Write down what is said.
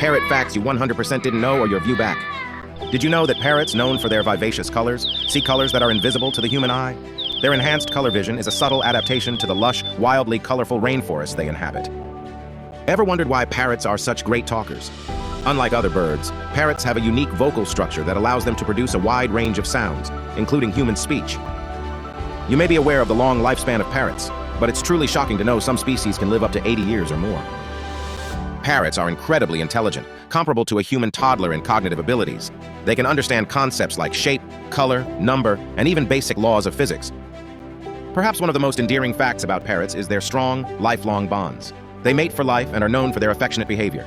Parrot facts you 100% didn't know or your view back. Did you know that parrots, known for their vivacious colors, see colors that are invisible to the human eye? Their enhanced color vision is a subtle adaptation to the lush, wildly colorful rainforests they inhabit. Ever wondered why parrots are such great talkers? Unlike other birds, parrots have a unique vocal structure that allows them to produce a wide range of sounds, including human speech. You may be aware of the long lifespan of parrots, but it's truly shocking to know some species can live up to 80 years or more. Parrots are incredibly intelligent, comparable to a human toddler in cognitive abilities. They can understand concepts like shape, color, number, and even basic laws of physics. Perhaps one of the most endearing facts about parrots is their strong, lifelong bonds. They mate for life and are known for their affectionate behavior.